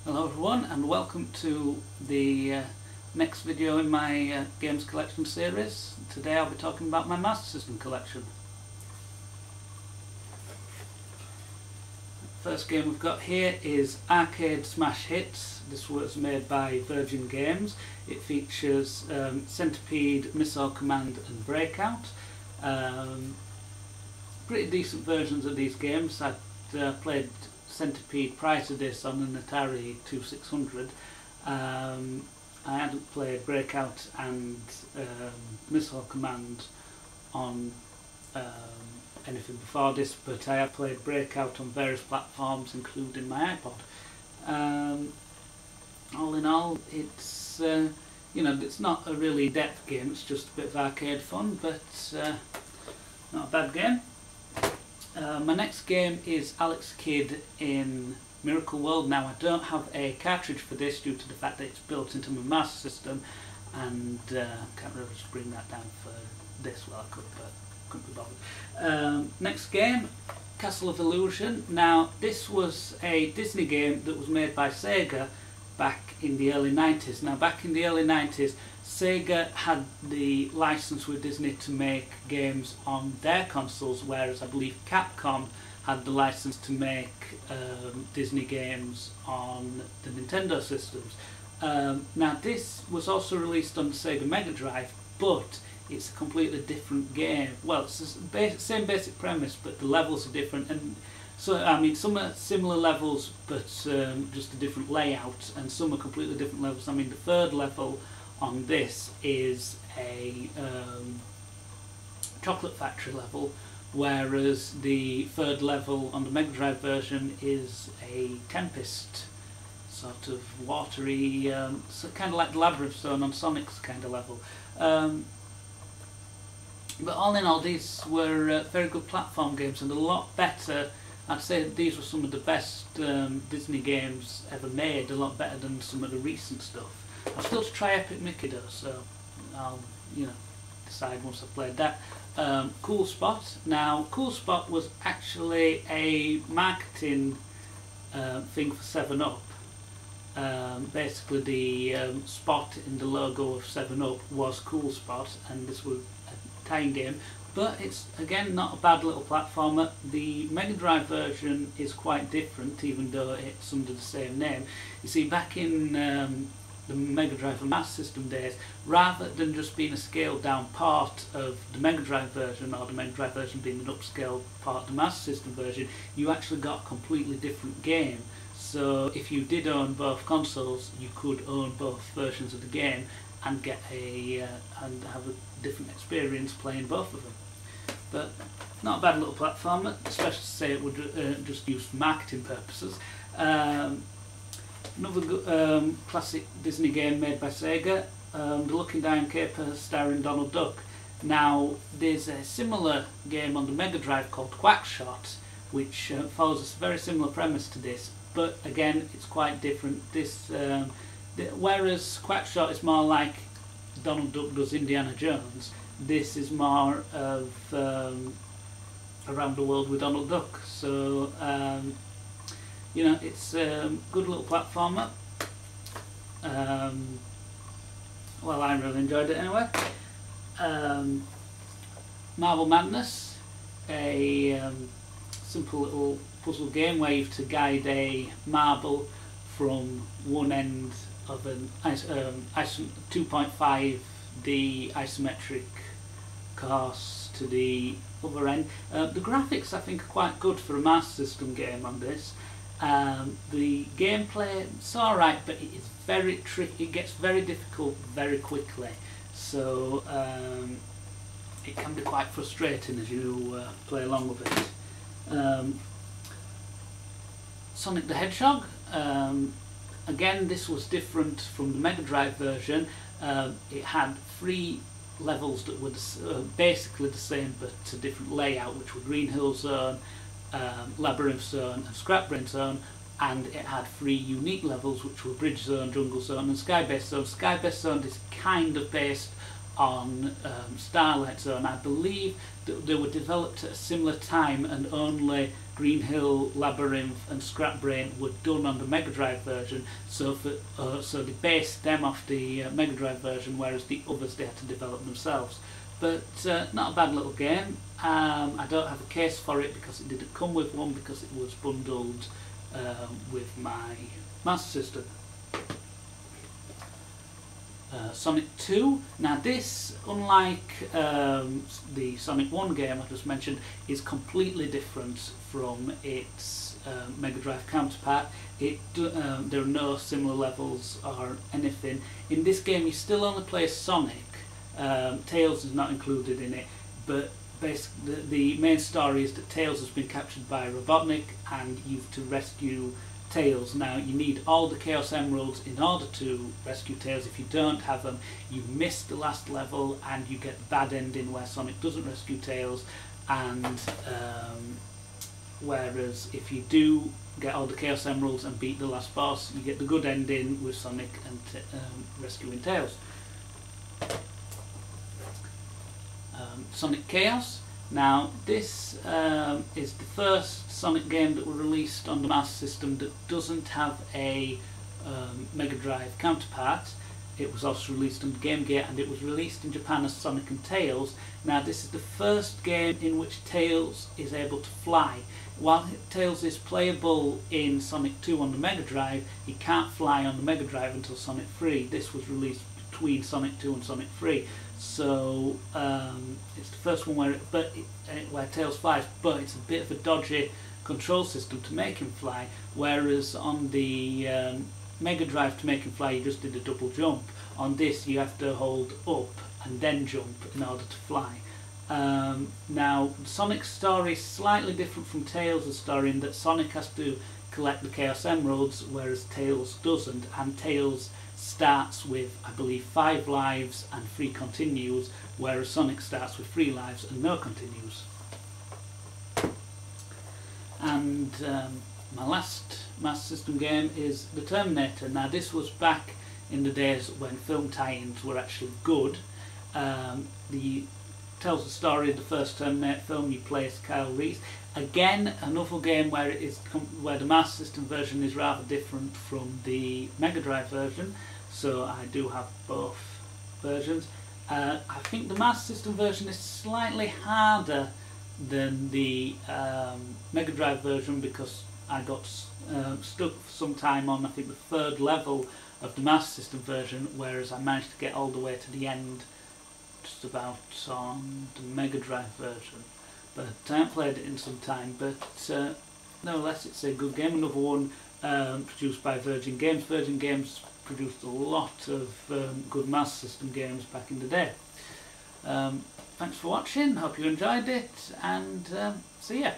Hello everyone, and welcome to the next video in my games collection series. Today I'll be talking about my Master System collection. First game we've got here is Arcade Smash Hits. This was made by Virgin Games. It features Centipede, Missile Command and Breakout. Pretty decent versions of these games. I'd played Centipede prior to this on an Atari 2600. I hadn't played Breakout and Missile Command on anything before this, but I have played Breakout on various platforms, including my iPod. All in all, it's it's not a really in-depth game. It's just a bit of arcade fun, but not a bad game. My next game is Alex Kidd in Miracle World. Now I don't have a cartridge for this due to the fact that it's built into my Master System, and can't really just bring that down for this. Well, I could, but couldn't be bothered. Next game, Castle of Illusion. Now this was a Disney game that was made by Sega back in the early 90s. Now back in the early 90s, Sega had the license with Disney to make games on their consoles, whereas I believe Capcom had the license to make Disney games on the Nintendo systems. Now this was also released on the Sega Mega Drive, but it's a completely different game. Well, it's the same basic premise, but the levels are different, and so I mean some are similar levels, but just a different layout, and some are completely different levels. I mean the third level on this is a chocolate factory level, whereas the third level on the Mega Drive version is a Tempest, sort of watery, so kind of like the Labyrinth Zone on Sonic's kind of level. But all in all, these were very good platform games and a lot better. I'd say these were some of the best Disney games ever made, a lot better than some of the recent stuff. I'll still try Epic Mickey though, so I'll decide once I've played that. Cool Spot. Now Cool Spot was actually a marketing thing for 7-Up. Basically the spot in the logo of 7-Up was Cool Spot, and this was a tie-in game. But it's again not a bad little platformer. The Mega Drive version is quite different, even though it's under the same name. You see, back in the Mega Drive and Master System days, rather than just being a scaled down part of the Mega Drive version, or the Mega Drive version being an upscaled part of the Master System version, you actually got a completely different game. So if you did own both consoles, you could own both versions of the game and get and have a different experience playing both of them. But not a bad little platformer, especially to say it would just used for marketing purposes. Another classic Disney game made by Sega, The Looking Down Caper, starring Donald Duck. Now there's a similar game on the Mega Drive called Quackshot, which follows a very similar premise to this, but again it's quite different. This whereas Quackshot is more like Donald Duck does Indiana Jones, this is more of Around the World with Donald Duck. So it's a good little platformer. Well, I really enjoyed it anyway. Marble Madness, a simple little puzzle game where you have to guide a marble from one end of an 2.5D isometric course to the other end. The graphics I think are quite good for a Master System game on this. The gameplay, it's alright, but it is very tricky. It gets very difficult very quickly, so it can be quite frustrating as you play along with it. Sonic the Hedgehog. Again, this was different from the Mega Drive version. It had 3 levels that were basically the same but a different layout, which were Green Hill Zone, Labyrinth Zone and Scrap Brain Zone, and it had 3 unique levels, which were Bridge Zone, Jungle Zone and Sky Base Zone. Sky Base Zone is kind of based on Starlight Zone. I believe that they were developed at a similar time, and only Green Hill, Labyrinth and Scrap Brain were done on the Mega Drive version, so so they based them off the Mega Drive version, whereas the others they had to develop themselves. But not a bad little game. I don't have a case for it because it didn't come with one, because it was bundled with my Master System. Sonic 2. Now this, unlike the Sonic 1 game I just mentioned, is completely different from its Mega Drive counterpart. There are no similar levels or anything. In this game you still only play Sonic. Tails is not included in it, but basically the main story is that Tails has been captured by Robotnik and you've to rescue Tails. Now you need all the Chaos Emeralds in order to rescue Tails. If you don't have them, you miss the last level and you get the bad ending where Sonic doesn't rescue Tails, and whereas if you do get all the Chaos Emeralds and beat the last boss, you get the good ending with Sonic and rescuing Tails. Sonic Chaos. Now this is the first Sonic game that was released on the Master System that doesn't have a Mega Drive counterpart. It was also released on Game Gear and it was released in Japan as Sonic and Tails. Now this is the first game in which Tails is able to fly. While Tails is playable in Sonic 2 on the Mega Drive, he can't fly on the Mega Drive until Sonic 3. This was released between Sonic 2 and Sonic 3. So it's the first one where Tails flies, but it's a bit of a dodgy control system to make him fly, whereas on the Mega Drive to make him fly you just did a double jump. On this you have to hold up and then jump in order to fly. Now Sonic's story is slightly different from Tails' story in that Sonic has to collect the Chaos Emeralds, whereas Tails doesn't, and Tails starts with, I believe, 5 lives and 3 continues, whereas Sonic starts with 3 lives and no continues. And my last Master System game is The Terminator. Now this was back in the days when film tie-ins were actually good. Tells the story of the first Terminator film. You play as Kyle Reese. Again, another game where where the Master System version is rather different from the Mega Drive version. So I do have both versions. I think the Master System version is slightly harder than the Mega Drive version because I got stuck for some time on, I think, the 3rd level of the Master System version, whereas I managed to get all the way to the end just about on the Mega Drive version. But I haven't played it in some time, but nevertheless it's a good game. Another one produced by Virgin Games. Virgin Games produced a lot of good Master System games back in the day. Thanks for watching, hope you enjoyed it, and see ya.